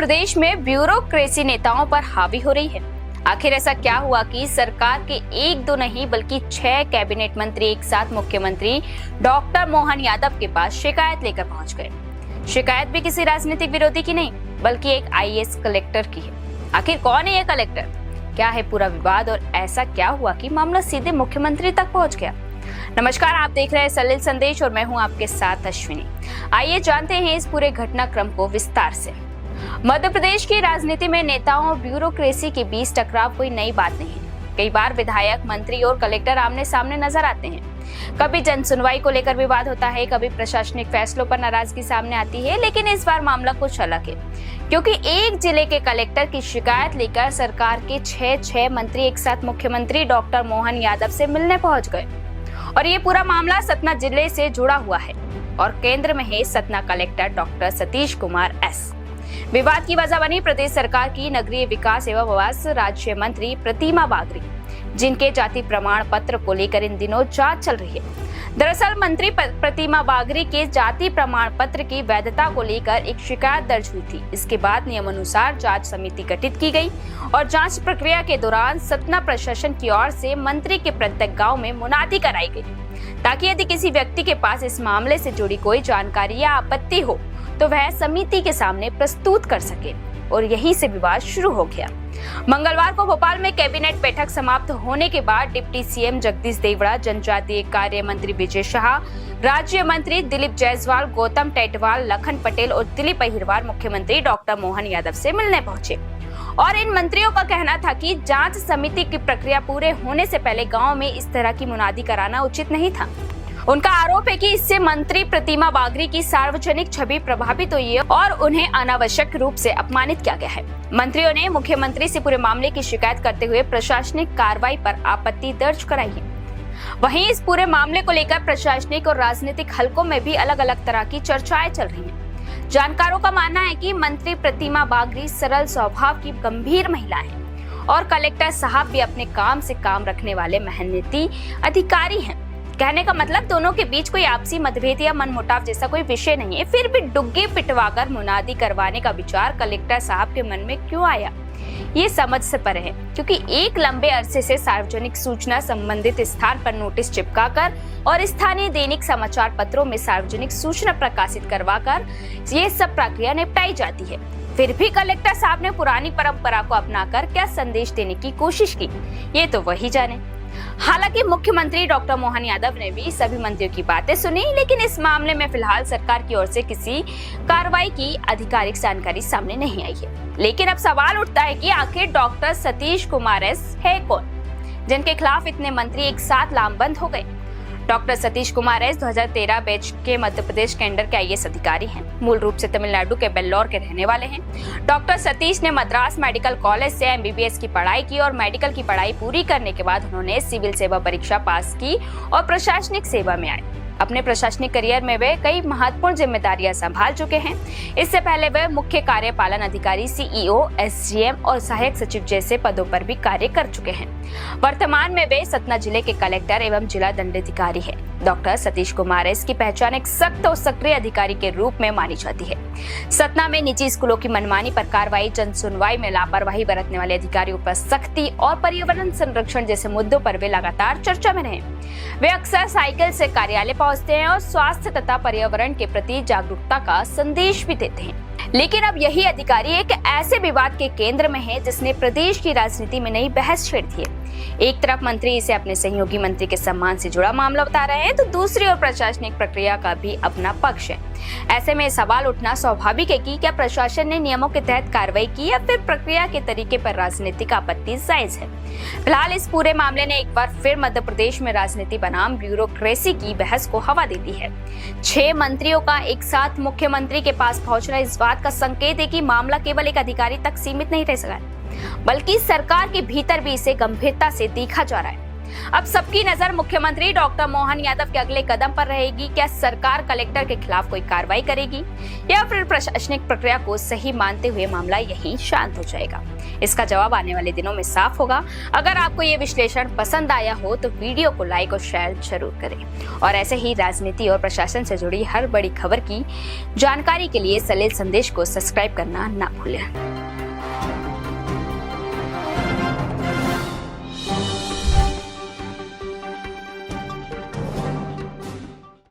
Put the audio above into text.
प्रदेश में ब्यूरोक्रेसी नेताओं पर हावी हो रही है। आखिर ऐसा क्या हुआ कि सरकार के एक दो नहीं बल्कि 6 कैबिनेट मंत्री एक साथ मुख्यमंत्री डॉक्टर मोहन यादव के पास शिकायत लेकर पहुंच गए। शिकायत भी किसी राजनीतिक विरोधी की नहीं बल्कि एक आईएएस कलेक्टर की है। आखिर कौन है ये कलेक्टर, क्या है पूरा विवाद और ऐसा क्या हुआ कि मामला सीधे मुख्यमंत्री तक पहुंच गया। नमस्कार, आप देख रहे हैं सलिल संदेश और मैं हूं आपके साथ अश्विनी। आइए जानते हैं इस पूरे घटनाक्रम को विस्तार से। मध्य प्रदेश की राजनीति में नेताओं और ब्यूरोक्रेसी के बीच टकराव कोई नई बात नहीं है। कई बार विधायक, मंत्री और कलेक्टर आमने सामने नजर आते हैं। कभी जन सुनवाई को लेकर विवाद होता है, कभी प्रशासनिक फैसलों पर नाराजगी सामने आती है। लेकिन इस बार मामला कुछ अलग है, क्योंकि एक जिले के कलेक्टर की शिकायत लेकर सरकार के 6 मंत्री एक साथ मुख्यमंत्री डॉक्टर मोहन यादव से मिलने पहुंच गए। और ये पूरा मामला सतना जिले से जुड़ा हुआ है और केंद्र में है Satna collector doctor Satish Kumar S. विवाद की वजह बनी प्रदेश सरकार की नगरीय विकास एवं आवास राज्य मंत्री प्रतिमा बागरी, जिनके जाति प्रमाण पत्र को लेकर इन दिनों जांच चल रही है। दरअसल मंत्री प्रतिमा बागरी के जाति प्रमाण पत्र की वैधता को लेकर एक शिकायत दर्ज हुई थी। इसके बाद नियमानुसार जांच समिति गठित की गई और जांच प्रक्रिया के दौरान सतना प्रशासन की ओर से मंत्री के प्रत्येक गांव में मुनादी कराई गई, ताकि यदि किसी व्यक्ति के पास इस मामले से जुड़ी कोई जानकारी या आपत्ति हो तो वह समिति के सामने प्रस्तुत कर सके। और यहीं से विवाद शुरू हो गया। मंगलवार को भोपाल में कैबिनेट बैठक समाप्त होने के बाद डिप्टी सीएम जगदीश देवड़ा, जनजातीय कार्य मंत्री विजय शाह, राज्य मंत्री दिलीप जायसवाल, गौतम टेटवाल, लखन पटेल और दिलीप अहिरवार मुख्यमंत्री डॉक्टर मोहन यादव से मिलने पहुंचे। और इन मंत्रियों का कहना था कि जांच समिति की प्रक्रिया पूरे होने से पहले गांव में इस तरह की मुनादी कराना उचित नहीं था। उनका आरोप है कि इससे मंत्री प्रतिमा बागरी की सार्वजनिक छवि प्रभावित हुई है और उन्हें अनावश्यक रूप से अपमानित किया गया है। मंत्रियों ने मुख्यमंत्री से पूरे मामले की शिकायत करते हुए प्रशासनिक कार्रवाई पर आपत्ति दर्ज कराई है। वहीं इस पूरे मामले को लेकर प्रशासनिक और राजनीतिक हलकों में भी अलग अलग तरह की चर्चाएं चल रही हैं। जानकारों का मानना है कि मंत्री प्रतिमा बागरी सरल स्वभाव की गंभीर महिला है और कलेक्टर साहब भी अपने काम से काम रखने वाले मेहनती अधिकारी हैं। कहने का मतलब दोनों के बीच कोई आपसी मतभेद या मनमुटाव जैसा कोई विषय नहीं है। फिर भी डुग्गी पिटवाकर मुनादी करवाने का विचार कलेक्टर साहब के मन में क्यों आया, ये समझ से परे है। क्योंकि एक लंबे अरसे से सार्वजनिक सूचना संबंधित स्थान पर नोटिस चिपकाकर और स्थानीय दैनिक समाचार पत्रों में सार्वजनिक सूचना प्रकाशित करवाकर ये सब प्रक्रिया निपटाई जाती है। फिर भी कलेक्टर साहब ने पुरानी परंपरा को अपनाकर क्या संदेश देने की कोशिश की, ये तो वही जाने। हालांकि मुख्यमंत्री डॉक्टर मोहन यादव ने भी सभी मंत्रियों की बातें सुनी, लेकिन इस मामले में फिलहाल सरकार की ओर से किसी कार्रवाई की आधिकारिक जानकारी सामने नहीं आई है। लेकिन अब सवाल उठता है कि आखिर डॉक्टर सतीश कुमार एस है कौन, जिनके खिलाफ इतने मंत्री एक साथ लामबंद हो गए। Doctor Satish Kumar S 2013 batch के मध्य प्रदेश केंद्र के आईएएस अधिकारी हैं। मूल रूप से तमिलनाडु के बेल्लौर के रहने वाले हैं। डॉक्टर सतीश ने मद्रास मेडिकल कॉलेज से एमबीबीएस की पढ़ाई की और मेडिकल की पढ़ाई पूरी करने के बाद उन्होंने सिविल सेवा परीक्षा पास की और प्रशासनिक सेवा में आए। अपने प्रशासनिक करियर में वे कई महत्वपूर्ण जिम्मेदारियां संभाल चुके हैं। इससे पहले वे मुख्य कार्यपालन अधिकारी, सीईओ, एसडीएम और सहायक सचिव जैसे पदों पर भी कार्य कर चुके हैं। वर्तमान में वे सतना जिले के कलेक्टर एवं जिला दंडाधिकारी हैं। डॉक्टर सतीश कुमार एस की पहचान एक सख्त और सक्रिय अधिकारी के रूप में मानी जाती है। सतना में निजी स्कूलों की मनमानी पर कार्रवाई, जन सुनवाई में लापरवाही बरतने वाले अधिकारियों पर सख्ती और पर्यावरण संरक्षण जैसे मुद्दों पर वे लगातार चर्चा में रहे। वे अक्सर साइकिल से कार्यालय पहुंचते हैं और स्वास्थ्य तथा पर्यावरण के प्रति जागरूकता का संदेश भी देते हैं। लेकिन अब यही अधिकारी एक ऐसे विवाद के केंद्र में है जिसने प्रदेश की राजनीति में नई बहस छेड़ दी है। एक तरफ मंत्री इसे अपने सहयोगी मंत्री के सम्मान से जुड़ा मामला बता रहे हैं, तो दूसरी ओर प्रशासनिक प्रक्रिया का भी अपना पक्ष है। ऐसे में सवाल उठना स्वाभाविक है कि क्या प्रशासन ने नियमों के तहत कार्रवाई की या फिर प्रक्रिया के तरीके पर राजनीतिक आपत्ति जायज है। फिलहाल इस पूरे मामले ने एक बार फिर मध्य प्रदेश में राजनीति बनाम ब्यूरोक्रेसी की बहस को हवा दे दी है। 6 मंत्रियों का एक साथ मुख्यमंत्री के पास पहुंचना इस बात का संकेत है कि मामला केवल एक अधिकारी तक सीमित नहीं रह सका, बल्कि सरकार के भीतर भी इसे गंभीरता से देखा जा रहा है। अब सबकी नजर मुख्यमंत्री डॉक्टर मोहन यादव के अगले कदम पर रहेगी। क्या सरकार कलेक्टर के खिलाफ कोई कार्रवाई करेगी या फिर प्रशासनिक प्रक्रिया को सही मानते हुए मामला यहीं शांत हो जाएगा? इसका जवाब आने वाले दिनों में साफ होगा। अगर आपको ये विश्लेषण पसंद आया हो तो वीडियो को लाइक और शेयर जरूर करें और ऐसे ही राजनीति और प्रशासन से जुड़ी हर बड़ी खबर की जानकारी के लिए सलील संदेश को सब्सक्राइब करना ना भूलें।